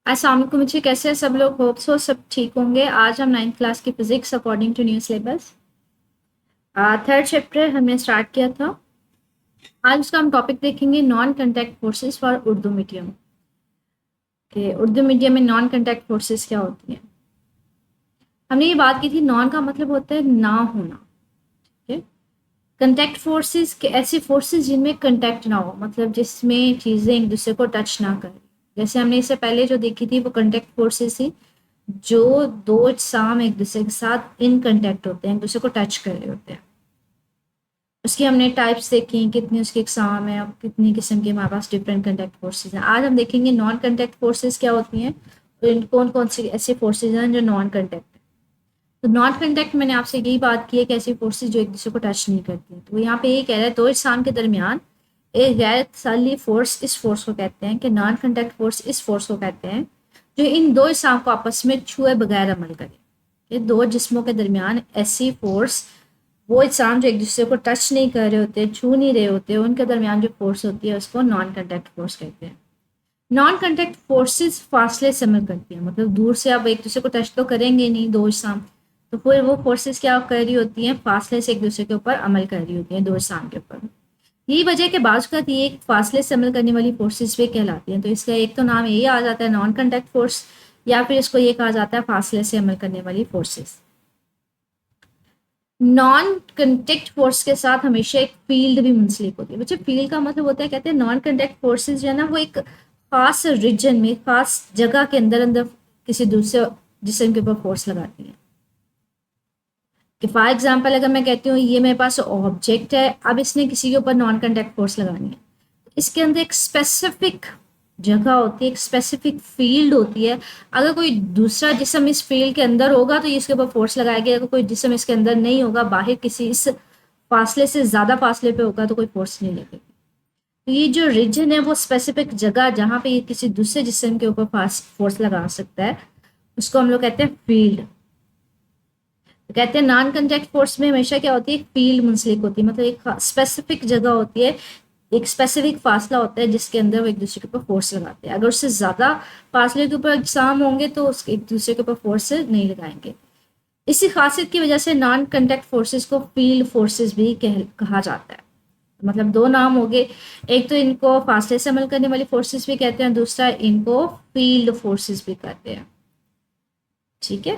अस्सलाम वालेकुम बच्चे, कैसे हैं सब लोग। होप सो सब ठीक होंगे। आज हम 9th क्लास की physics according to new syllabus third chapter हमने स्टार्ट किया था। आज उसका हम टॉपिक देखेंगे non contact forces for Urdu medium के। उर्दू मीडियम में नॉन कंटैक्ट फोर्सेस क्या होती हैं। हमने ये बात की थी, नॉन का मतलब होता है ना होना। ठीक है, कंटैक्ट फोर्सेस के ऐसी फोर्सेस जिनमें कंटैक्ट ना हो, मतलब जिसमें चीजें एक दूसरे को टच ना करें। जैसे हमने इससे पहले जो देखी थी वो कंटैक्ट फोर्सेस थी जो दो साम एक दूसरे के साथ इन कंटेक्ट होते हैं, एक दूसरे को टच कर रहे होते हैं। उसकी हमने टाइप्स देखी, कितनी उसकी एग्जाम है और कितनी किस्म के हमारे पास डिफरेंट कंटेक्ट फोर्सेज हैं। आज हम देखेंगे नॉन कंटेक्ट फोर्सेज क्या होती हैं, तो कौन कौन सी ऐसी फोर्सेज हैं जो नॉन कंटेक्ट है। तो नॉन कंटेक्ट मैंने आपसे यही बात की है कि ऐसी फोर्सेज जो एक दूसरे को टच नहीं करती हैं। तो यहाँ पे ये कह रहा है दो इजसाम के दरमियान एक गैर तसल्ली फोर्स, इस फोर्स को कहते हैं कि नॉन कंटेक्ट फोर्स इस फोर्स को कहते हैं जो इन दो इजसाम को आपस में छुए बगैर अमल करे। ये दो जिस्मों के दरमियान ऐसी फोर्स, वो इजसाम जो एक दूसरे को टच नहीं कर रहे होते, छू नहीं रहे होते, उनके दरमियान जो फोर्स होती है उसको नॉन कंटेक्ट फोर्स कहते हैं। नॉन कंटेक्ट फोर्सेस फासले से अमल करती हैं, मतलब दूर से आप एक दूसरे को टच तो करेंगे नहीं दो इजसाम, तो फिर वो फोर्सेस क्या कर रही होती हैं, फासले से एक दूसरे के ऊपर अमल कर रही होती हैं, दो इजसाम के ऊपर। यही वजह है कि बाज़ का ये फासले से अमल करने वाली फोर्सेस भी कहलाती हैं। तो इसका एक तो नाम यही आ जाता है नॉन कंटेक्ट फोर्स, या फिर इसको ये कहा जाता है फासले से अमल करने वाली फोर्सेस। नॉन कंटेक्ट फोर्स के साथ हमेशा एक फील्ड भी मुंसलिक होती है। बच्चे फील्ड का मतलब होता है, कहते हैं नॉन कंटेक्ट फोर्सेस जो है ना वो एक खास रीजन में, खास जगह के अंदर अंदर किसी दूसरे जिस्म के ऊपर फोर्स लगाती हैं। कि फॉर एग्जाम्पल अगर मैं कहती हूँ ये मेरे पास ऑब्जेक्ट है, अब इसने किसी के ऊपर नॉन कंटेक्ट फोर्स लगानी है, इसके अंदर एक स्पेसिफिक जगह होती है, एक स्पेसिफिक फील्ड होती है। अगर कोई दूसरा जिस्म इस फील्ड के अंदर होगा तो ये इसके ऊपर फोर्स लगाएगी, अगर कोई जिस्म इसके अंदर नहीं होगा, बाहर किसी इस फासले से ज़्यादा फासले पे होगा, तो कोई फोर्स नहीं लगेगी। तो ये जो रीजन है वो स्पेसिफिक जगह जहाँ पे ये किसी दूसरे जिस्म के ऊपर फोर्स लगा सकता है, उसको हम लोग कहते हैं फील्ड। तो कहते हैं नॉन कंटेक्ट फोर्स में हमेशा क्या होती है, एक फील्ड मुंसलिक होती है, मतलब एक स्पेसिफिक जगह होती है, एक स्पेसिफिक फासला होता है जिसके अंदर वो एक दूसरे के ऊपर फोर्स लगाते हैं। अगर उससे ज़्यादा फासले के ऊपर एग्जाम होंगे तो उस एक दूसरे के ऊपर फोर्स नहीं लगाएंगे। इसी खासियत की वजह से नॉन कंटेक्ट फोर्सेस को फील्ड फोर्सेस भी कहा जाता है। मतलब दो नाम हो गए, एक तो इनको फासले से अमल करने वाली फोर्सेस भी कहते हैं, दूसरा इनको फील्ड फोर्सेस भी कहते हैं। ठीक है,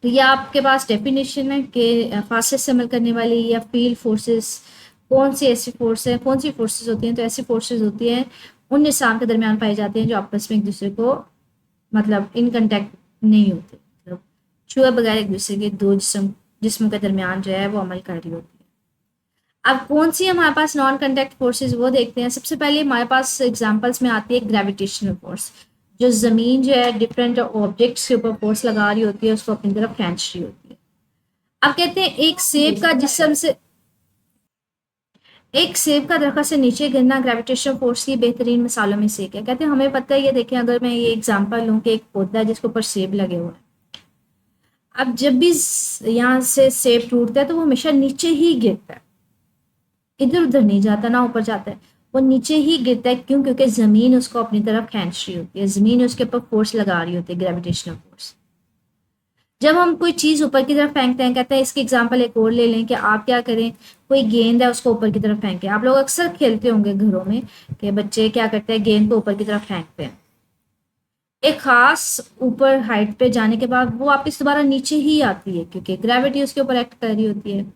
तो ये आपके पास डेफिनेशन है कि फासले से अमल करने वाली या फील्ड फोर्सेस कौन सी ऐसी फोर्स है, कौन सी फोर्सेस होती हैं। तो ऐसी फोर्सेस होती हैं उन निशान के दरमियान पाई जाती हैं जो आपस में एक दूसरे को मतलब इन कंटेक्ट नहीं होते, मतलब छुए बगैर एक दूसरे के दो जिस्मों के दरमियान जो है वो अमल कर रही होती है। अब कौन सी हमारे पास नॉन कंटेक्ट फोर्सेस वो देखते हैं। सबसे पहले हमारे पास एग्जांपल्स में आती है ग्रेविटेशनल फोर्स, जो ज़मीन जो है डिफरेंट ऑब्जेक्ट्स के ऊपर फोर्स लगा रही होती है, उसको अपनी तरफ खींच रही होती है। अब कहते हैं एक सेब का दरख्त से नीचे गिरना ग्रेविटेशनल फोर्स की बेहतरीन मिसालों में से एक है। कहते हैं हमें पता है, ये देखें, अगर मैं ये एग्जांपल लूँ कि एक पौधा है जिसके ऊपर सेब लगे हुए हैं, अब जब भी यहाँ से सेब टूटता है तो वो हमेशा नीचे ही गिरता है, इधर उधर नहीं जाता, ना ऊपर जाता है, वो नीचे ही गिरता है। क्यों? क्योंकि जमीन उसको अपनी तरफ खींच रही होती है, जमीन उसके ऊपर फोर्स लगा रही होती है, ग्रेविटेशनल फोर्स। जब हम कोई चीज ऊपर की तरफ फेंकते हैं, कहते हैं इसकी एग्जांपल एक और ले लें कि आप क्या करें, कोई गेंद है उसको ऊपर की तरफ फेंके। आप लोग अक्सर खेलते होंगे घरों में कि बच्चे क्या करते हैं, गेंद को ऊपर की तरफ फेंकते हैं, एक खास ऊपर हाइट पे जाने के बाद वो वापस दोबारा नीचे ही आती है क्योंकि ग्रेविटी उसके ऊपर एक्ट कर रही होती है।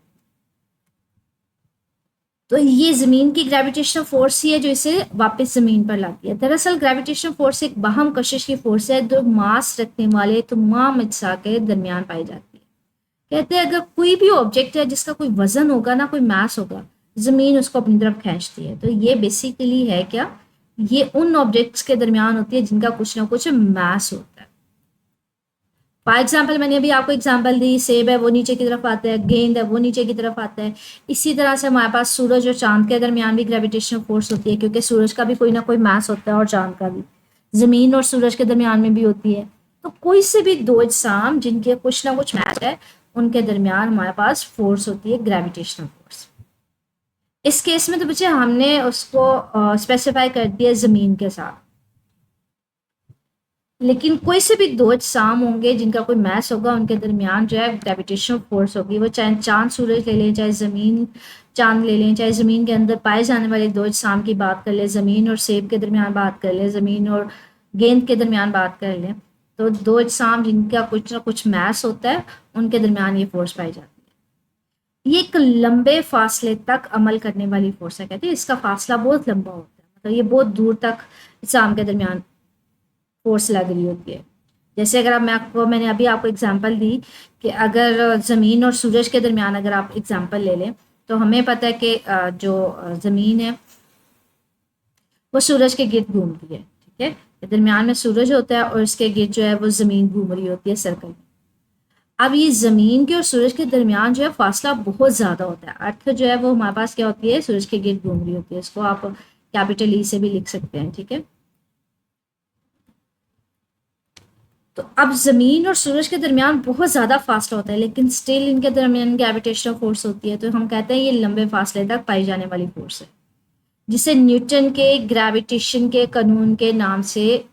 तो ये जमीन की ग्रेविटेशनल फोर्स ही है जो इसे वापस जमीन पर लाती है। दरअसल ग्रेविटेशनल फोर्स एक बाहम कशिश की फोर्स है जो मास रखने वाले तमाम अज्जा के दरमियान पाई जाती है। कहते हैं अगर कोई भी ऑब्जेक्ट है जिसका कोई वजन होगा ना, कोई मास होगा, जमीन उसको अपनी तरफ खींचती है। तो ये बेसिकली है क्या, ये उन ऑब्जेक्ट्स के दरमियान होती है जिनका कुछ ना कुछ मास होता है। फॉर एग्जाम्पल मैंने अभी आपको एग्जाम्पल दी, सेब है वो नीचे की तरफ आता है, गेंद है वो नीचे की तरफ आता है। इसी तरह से हमारे पास सूरज और चांद के दरमियान भी ग्रेविटेशनल फोर्स होती है, क्योंकि सूरज का भी कोई ना कोई मास होता है और चांद का भी, जमीन और सूरज के दरमियान में भी होती है। तो कोई से भी दो अजसाम जिनके कुछ ना कुछ मास है, उनके दरमियान हमारे पास फोर्स होती है ग्रेविटेशनल फोर्स। इस केस में तो बच्चे हमने उसको स्पेसिफाई कर दिया जमीन के साथ। लेकिन कोई से भी दो अजसाम होंगे जिनका कोई मैस होगा, उनके दरमियान जो है ग्रेविटेशनल फोर्स होगी। वो चाहे चांद सूरज ले लें, चाहे ज़मीन चांद ले लें, चाहे ज़मीन के अंदर पाए जाने वाले दो अजसाम की बात कर लें, ज़मीन और सेब के दरमियान बात कर लें, ज़मीन और गेंद के दरमियान बात कर लें, तो दो अजसाम जिनका कुछ ना कुछ मैस होता है, उनके दरमियान ये फोर्स पाई जाती है। ये एक लंबे फासले तक अमल करने वाली फोर्स है। कहते हैं इसका फासला बहुत लंबा होता है, मतलब ये बहुत दूर तक अजसाम के दरमियान फोर्स लग रही होती है। जैसे अगर आप मैंने अभी आपको एग्जांपल दी कि अगर ज़मीन और सूरज के दरमियान अगर आप एग्जांपल ले लें, तो हमें पता है कि जो ज़मीन है वो सूरज के गिर्द घूमती है, ठीक है। दरमियान में सूरज होता है और इसके गिर्द जो है वो ज़मीन घूम रही होती है सर्कल में। अब ये ज़मीन के और सूरज के दरमियान जो है फासला बहुत ज़्यादा होता है। अर्थ जो है वो हमारे पास क्या होती है, सूरज के गिर्द घूम रही होती है। इसको आप कैपिटल ई से भी लिख सकते हैं, ठीक है। तो अब ज़मीन और सूरज के दरमियान बहुत ज़्यादा फासला होता है, लेकिन स्टिल इनके दरमियान ग्रेविटेशनल फोर्स होती है। तो हम कहते हैं ये लंबे फासले तक पाई जाने वाली फोर्स है, जिसे न्यूटन के ग्रेविटेशन के कानून के नाम से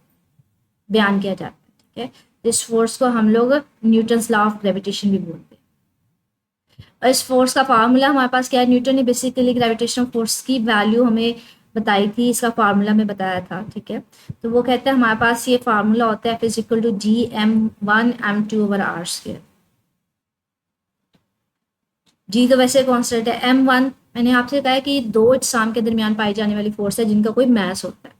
बयान किया जाता है, ठीक है। इस फोर्स को हम लोग न्यूटन्स लॉ ऑफ ग्रेविटेशन भी बोलते हैं। और इस फोर्स का फार्मूला हमारे पास क्या है, न्यूटन ने बेसिकली ग्रेविटेशनल फोर्स की वैल्यू हमें बताई थी, इसका फार्मूला में बताया था, ठीक है। तो वो कहते हैं हमारे पास ये फार्मूला होता है F equal to G m1 m2 over R square. G तो वैसे कॉन्स्टेंट है, m1 मैंने आपसे कहा है कि दो अजसाम के दरमियान पाई जाने वाली फोर्स है जिनका कोई मैस होता है।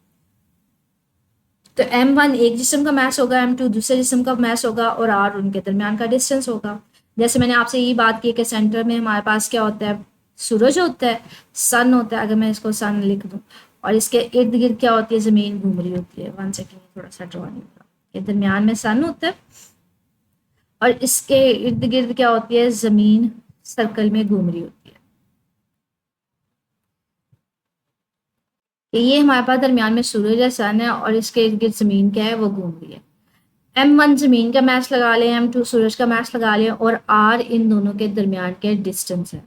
तो m1 एक जिस्म का मैस होगा, m2 दूसरे जिस्म का मैस होगा और r उनके दरमियान का डिस्टेंस होगा। जैसे मैंने आपसे ये बात की कि सेंटर में हमारे पास क्या होता है, सूरज होता है, सन होता है। अगर मैं इसको सन लिख दूँ, और इसके इर्द गिर्द क्या होती है, ज़मीन घूम रही होती है। 1 सेकेंड थोड़ा सा ड्रॉ नहीं होगा, के दरमियान में सन होता है और इसके इर्द गिर्द क्या होती है, ज़मीन सर्कल में घूम रही होती है। ये हमारे पास दरमियान में सूरज है, सन है, और इसके इर्द गिर्द ज़मीन क्या है, वो घूम रही है। m1 ज़मीन का मैच लगा लें, m2 सूरज का मैच लगा लें, और r इन दोनों के दरमियान के डिस्टेंस है।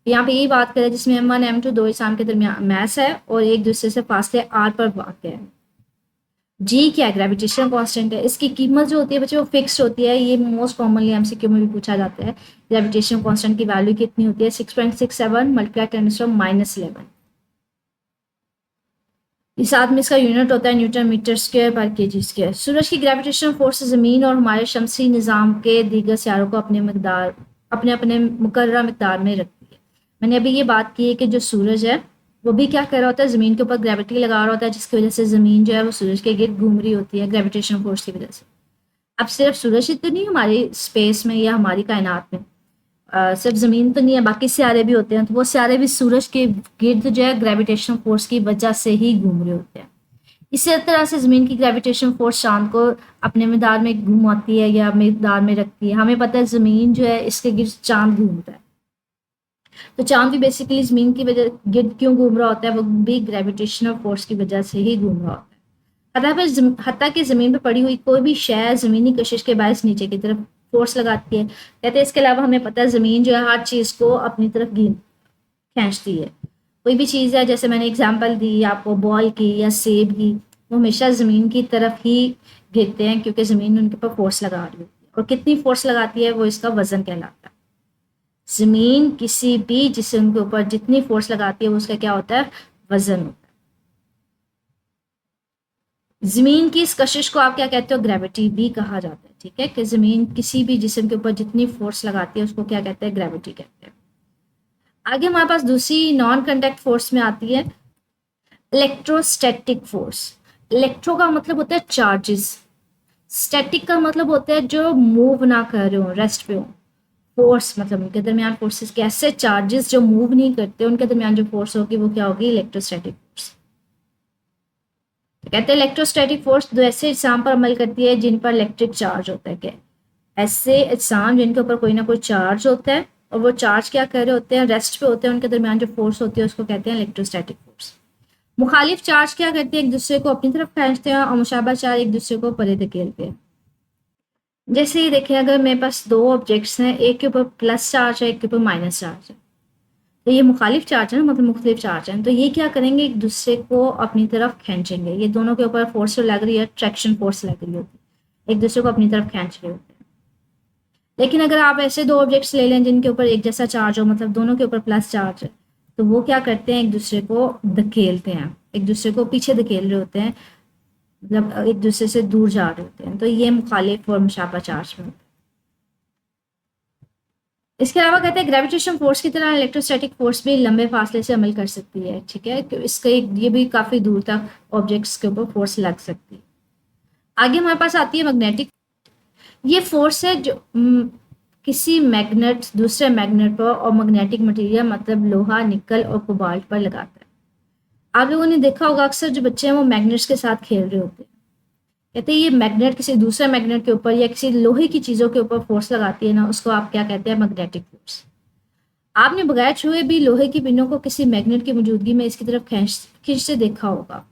यहाँ पे यही बात करें जिसमें m1 m2 दो इंसान के दरमियान मैच है और एक दूसरे से फासले r पर वाक़ है। जी क्या है, ग्रेविटेशनल कांस्टेंट है। इसकी कीमत जो होती है बच्चों वो फिक्स्ड होती है। ये मोस्ट कॉमनली एमसीक्यू में भी पूछा जाता है। ग्रेविटेशनल कांस्टेंट की वैल्यू कितनी होती है, 6.67 मल्टीप्लाई 10⁻⁻11। इस साथ में इसका यूनिट होता है न्यूटन मीटर स्क्वायर पर केजी स्क्वायर। सूरज की ग्रेविटेशनल फोर्स ज़मीन और हमारे शमसी निज़ाम के दीगर सियारों को अपने अपने मुकर्रर मिकदार में रखती है। मैंने अभी ये बात की है कि जो सूरज है वो भी क्या कर रहा होता है, ज़मीन के ऊपर ग्रेविटी लगा रहा होता है, जिसकी वजह से ज़मीन जो है वो सूरज के गिर्द घूम रही होती है ग्रेविटेशनल फोर्स की वजह से। अब सिर्फ सूरज ही तो नहीं, हमारी स्पेस में या हमारी कायनात में सिर्फ ज़मीन तो नहीं है, बाकी सियारे भी होते हैं। तो वो सियारे भी सूरज के गिर्द जो है ग्रेविटेशनल फोर्स की वजह से ही घूम रहे होते हैं। इसी तरह से ज़मीन की ग्रेविटेशन फोर्स चांद को अपने मदार में घुमाती है या मदार में रखती है। हमें पता है ज़मीन जो है इसके गिर्द चांद घूमता है, तो चांद भी बेसिकली ज़मीन की वजह गिर्द क्यों घूम रहा होता है, वो भी ग्रेविटेशनल फोर्स की वजह से ही घूम रहा होता है। हत्ता कि ज़मीन पर पड़ी हुई कोई भी शय ज़मीनी कशिश के बायस नीचे की तरफ फोर्स लगाती है। कहते हैं इसके अलावा हमें पता है ज़मीन जो है हर चीज़ को अपनी तरफ खींचती है। कोई भी चीज़ है, जैसे मैंने एग्जांपल दी आपको बॉल की या सेब की, वो हमेशा ज़मीन की तरफ ही गिरते हैं क्योंकि ज़मीन उनके ऊपर फोर्स लगा रही होती है। और कितनी फोर्स लगाती है वो इसका वज़न कहलाता है। ज़मीन किसी भी जिस्म के ऊपर जितनी फोर्स लगाती है वो उसका क्या होता है, वज़न होता है। ज़मीन की इस कशिश को आप क्या कहते हो, ग्रेविटी भी कहा जाता है, ठीक है। कि ज़मीन किसी भी जिस्म के ऊपर जितनी फोर्स लगाती है उसको क्या कहते हैं, ग्रेविटी कहते हैं। आगे हमारे पास दूसरी नॉन कंडक्ट फोर्स में आती है इलेक्ट्रोस्टैटिक फोर्स। इलेक्ट्रो का मतलब होता है चार्जेस, स्टैटिक का मतलब होता है जो मूव ना कर रहे हो, रेस्ट पे हो। फोर्स मतलब उनके दरमियान फोर्सेस के ऐसे चार्जेस जो मूव नहीं करते, उनके दरमियान जो फोर्स होगी वो क्या होगी, इलेक्ट्रोस्टैटिक फोर्स। तो कहते हैं इलेक्ट्रोस्टैटिक फोर्स दो ऐसे इज्साम पर अमल करती है जिन पर इलेक्ट्रिक चार्ज होता है। क्या ऐसे इज्साम जिनके ऊपर कोई ना कोई चार्ज होता है और वो चार्ज क्या कर रहे होते हैं, रेस्ट पे होते हैं, उनके दरमियान जो फोर्स होती है उसको कहते हैं इलेक्ट्रोस्टैटिक फोर्स। मुखालिफ चार्ज क्या करते हैं, एक दूसरे को अपनी तरफ खींचते हैं और मुशाबा चार्ज एक दूसरे को परे धकेलते हैं। जैसे ही देखिए, अगर मेरे पास दो ऑब्जेक्ट्स हैं, एक के ऊपर प्लस चार्ज है, एक के ऊपर माइनस चार्ज है, तो ये मुखालिफ चार्ज है ना, मतलब मुख्तलिफ चार्ज हैं, तो ये क्या करेंगे, एक दूसरे को अपनी तरफ खींचेंगे। ये दोनों के ऊपर फोर्स लग रही है, ट्रैक्शन फोर्स लग रही होती है, एक दूसरे को अपनी तरफ खींच रहे होते हैं। लेकिन अगर आप ऐसे दो ऑब्जेक्ट्स ले लें जिनके ऊपर एक जैसा चार्ज हो, मतलब दोनों के ऊपर प्लस चार्ज है, तो वो क्या करते हैं, एक दूसरे को धकेलते हैं, एक दूसरे को पीछे धकेल रहे होते हैं, मतलब एक दूसरे से दूर जा रहे होते हैं। तो ये मुखालिफ और मुशाबा चार्ज में होता है। इसके अलावा कहते हैं ग्रेविटेशन फोर्स की तरह इलेक्ट्रोस्टैटिक फोर्स भी लंबे फासले से अमल कर सकती है। ठीक है, इसका ये भी काफी दूर तक ऑब्जेक्ट्स के ऊपर फोर्स लग सकती है। आगे हमारे पास आती है मैग्नेटिक। ये फोर्स है जो किसी मैग्नेट दूसरे मैग्नेट पर और मैग्नेटिक मटेरियल मतलब लोहा, निकल और कोबाल्ट पर लगाता है। आप लोगों ने देखा होगा अक्सर जो बच्चे हैं वो मैग्नेट्स के साथ खेल रहे होते हैं। कहते हैं ये मैग्नेट किसी दूसरे मैग्नेट के ऊपर या किसी लोहे की चीजों के ऊपर फोर्स लगाती है ना, उसको आप क्या कहते हैं, मैग्नेटिक फोर्स। आपने बगैर छुए भी लोहे की पिनों को किसी मैग्नेट की मौजूदगी में इसकी तरफ खींचते देखा होगा।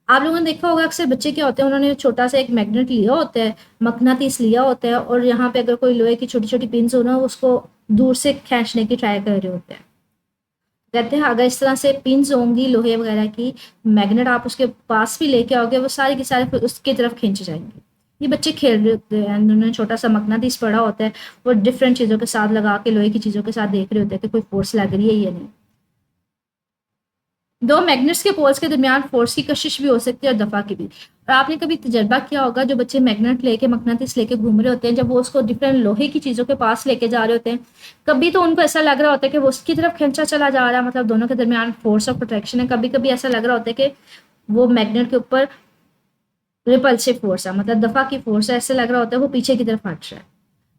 आप लोगों ने देखा होगा अक्सर बच्चे क्या होते हैं, उन्होंने छोटा सा एक मैग्नेट लिया होता है, मकनातीस लिया होता है, और यहाँ पे अगर कोई लोहे की छोटी छोटी पिन्स हो ना, उसको दूर से खींचने की ट्राई कर रहे होते हैं। कहते हैं अगर इस तरह से पिन्स होंगी लोहे वगैरह की, मैग्नेट आप उसके पास भी लेके आओगे, वो सारी की सारी उसकी तरफ खींच जाएंगे। ये बच्चे खेल रहे होते हैं, उन्होंने छोटा सा मकनातीस पड़ा होता है, वो डिफरेंट चीज़ों के साथ लगा के लोहे की चीज़ों के साथ देख रहे होते हैं कि कोई फोर्स लग रही है या नहीं। दो मैग्नेट्स के पोल्स के दरमियान फोर्स की कशिश भी हो सकती है और दफा की भी। और आपने कभी तजर्बा किया होगा, जो बच्चे मैग्नेट लेके मकनातीस लेके घूम रहे होते हैं, जब वो उसको डिफरेंट लोहे की चीज़ों के पास लेके जा रहे होते हैं, कभी तो उनको ऐसा लग रहा होता है कि वो उसकी तरफ खींचा चला जा रहा है, मतलब दोनों के दरमियान फोर्स ऑफ अट्रैक्शन है। कभी कभी ऐसा लग रहा होता है कि वो मैग्नेट के ऊपर रिपल्सिव फोर्स है, मतलब दफा की फोर्स है, ऐसे लग रहा होता है वो पीछे की तरफ हट रहा है।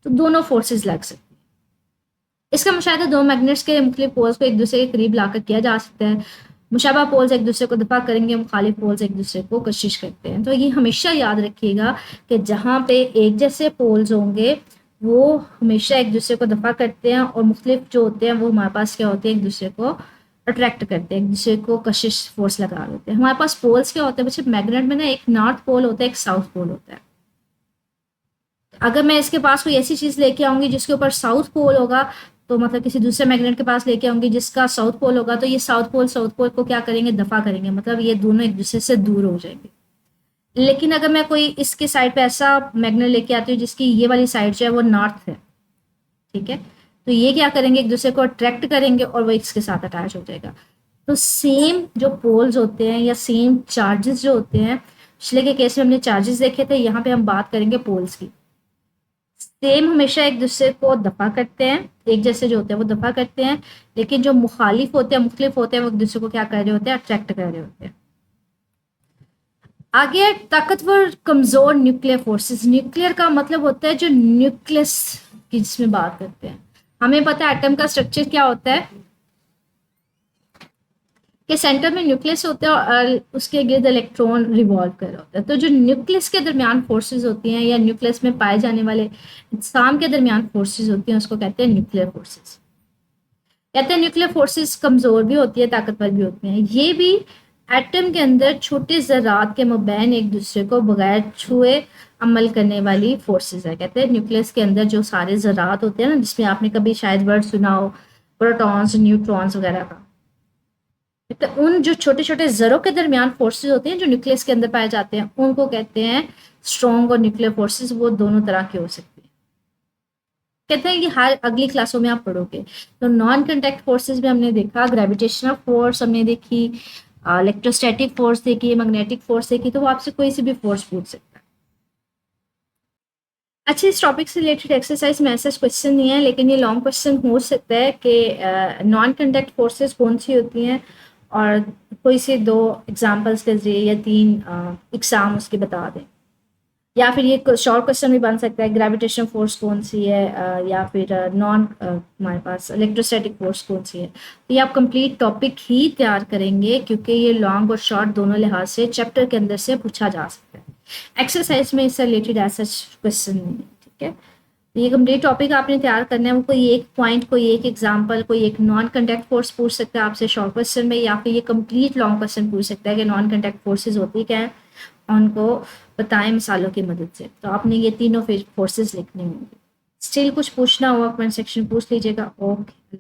तो दोनों फोर्सेज लग सकती है। इसका मुशाहिदा दो मैग्नेट्स के मुख्तलिफ पोल्स को एक दूसरे के करीब लाकर किया जा सकता है। मुशाबा पोल्स एक दूसरे को दफा करेंगे, मुखालिफ पोल्स एक दूसरे को कशिश करते हैं। तो ये हमेशा याद रखिएगा कि जहाँ पे एक जैसे पोल्स होंगे वो हमेशा एक दूसरे को दफा करते हैं, और मुख्तलिफ जो होते हैं वो हमारे पास क्या होते हैं, एक दूसरे को अट्रैक्ट करते हैं, एक दूसरे को कशिश फोर्स लगा देते हैं। हमारे पास पोल्स क्या होते हैं बच्चे, मैग्नेट में ना एक नॉर्थ पोल होता है, एक साउथ पोल होता है। अगर मैं इसके पास कोई ऐसी चीज लेके आऊंगी जिसके ऊपर साउथ पोल होगा, तो मतलब किसी दूसरे मैग्नेट के पास लेके आऊंगी जिसका साउथ पोल होगा, तो ये साउथ पोल को क्या करेंगे, दफा करेंगे, मतलब ये दोनों एक दूसरे से दूर हो जाएंगे। लेकिन अगर मैं कोई इसके साइड पे ऐसा मैग्नेट लेके आती हूँ जिसकी ये वाली साइड जो है वो नॉर्थ है, ठीक है, तो ये क्या करेंगे, एक दूसरे को अट्रैक्ट करेंगे और वो इसके साथ अटैच हो जाएगा। तो सेम जो पोल्स होते हैं या सेम चार्जेस जो होते हैं, पिछले के केस में हमने चार्जेस देखे थे, यहाँ पे हम बात करेंगे पोल्स की। सेम हमेशा एक दूसरे को दफा करते हैं, एक जैसे जो होते हैं वो दफा करते हैं, लेकिन जो मुखालिफ होते हैं, मुख्तलिफ होते हैं, वो एक दूसरे को क्या कर रहे होते हैं, अट्रैक्ट कर रहे होते हैं। आगे ताकतवर कमजोर न्यूक्लियर फोर्सेस। न्यूक्लियर का मतलब होता है जो न्यूक्लियस की जिसमें बात करते हैं। हमें पता है एटम का स्ट्रक्चर क्या होता है, कि सेंटर में न्यूक्लियस होता है और उसके गिर्द इलेक्ट्रॉन रिवॉल्व कर रहा होता है। तो जो न्यूक्लियस के दरमियान फोर्सेस होती हैं या न्यूक्लियस में पाए जाने वाले इज्साम के दरमियान फोर्सेस होती हैं, उसको कहते हैं न्यूक्लियर फोर्सेस। कहते हैं न्यूक्लियर फोर्सेस कमजोर भी होती है, ताकतवर भी होती हैं। ये भी एटम के अंदर छोटे ज़रात के मबैन एक दूसरे को बगैर छुए अमल करने वाली फोर्सेस है। कहते हैं न्यूक्लियस के अंदर जो सारे ज़रात होते हैं ना, जिसमें आपने कभी शायद वर्ड सुना हो प्रोटॉन्स, न्यूट्रॉन्स वगैरह का, तो उन जो छोटे छोटे जरों के दरमियान फोर्सेस होते हैं जो न्यूक्लियस के अंदर पाए जाते हैं, उनको कहते हैं स्ट्रॉन्ग और न्यूक्लियर फोर्सेस। वो दोनों तरह के हो सकते हैं। कहते हैं कि हर अगली क्लासों में आप पढ़ोगे। तो नॉन कंटैक्ट फोर्सेस में हमने देखा, ग्रेविटेशनल फोर्स हमने देखी, इलेक्ट्रोस्टैटिक फोर्स देखी, मैग्नेटिक फोर्स देखी। तो वो आपसे कोई सी भी फोर्स पूछ सकता है। अच्छा, इस टॉपिक से रिलेटेड एक्सरसाइज में ऐसा क्वेश्चन नहीं है, लेकिन ये लॉन्ग क्वेश्चन हो सकता है कि नॉन कंडक्ट फोर्सेस कौन सी होती हैं, और कोई से दो एग्जांपल्स के जरिए या तीन एग्जाम उसके बता दें। या फिर ये शॉर्ट क्वेश्चन भी बन सकता है, ग्रेविटेशन फोर्स कौन सी है, या फिर नॉन हमारे पास इलेक्ट्रोस्टैटिक फोर्स कौन सी है। तो ये आप कंप्लीट टॉपिक ही तैयार करेंगे, क्योंकि ये लॉन्ग और शॉर्ट दोनों लिहाज से चैप्टर के अंदर से पूछा जा सकता है। एक्सरसाइज में इससे रिलेटेड ऐसा क्वेश्चन नहीं है, ठीक है। ये कंप्लीट टॉपिक आपने तैयार करना है। वो कोई एक पॉइंट, कोई एक एग्जांपल, कोई एक नॉन कंटैक्ट फोर्स पूछ सकता है आपसे शॉर्ट क्वेश्चन में, या फिर ये कंप्लीट लॉन्ग क्वेश्चन पूछ सकता है कि नॉन कंटैक्ट फोर्सेज होती क्या है, उनको बताएं मिसालों की मदद से। तो आपने ये तीनों फोर्सेज लिखने होंगे। स्टिल कुछ पूछना हुआ कमेंट सेक्शन पूछ लीजिएगा। ओके।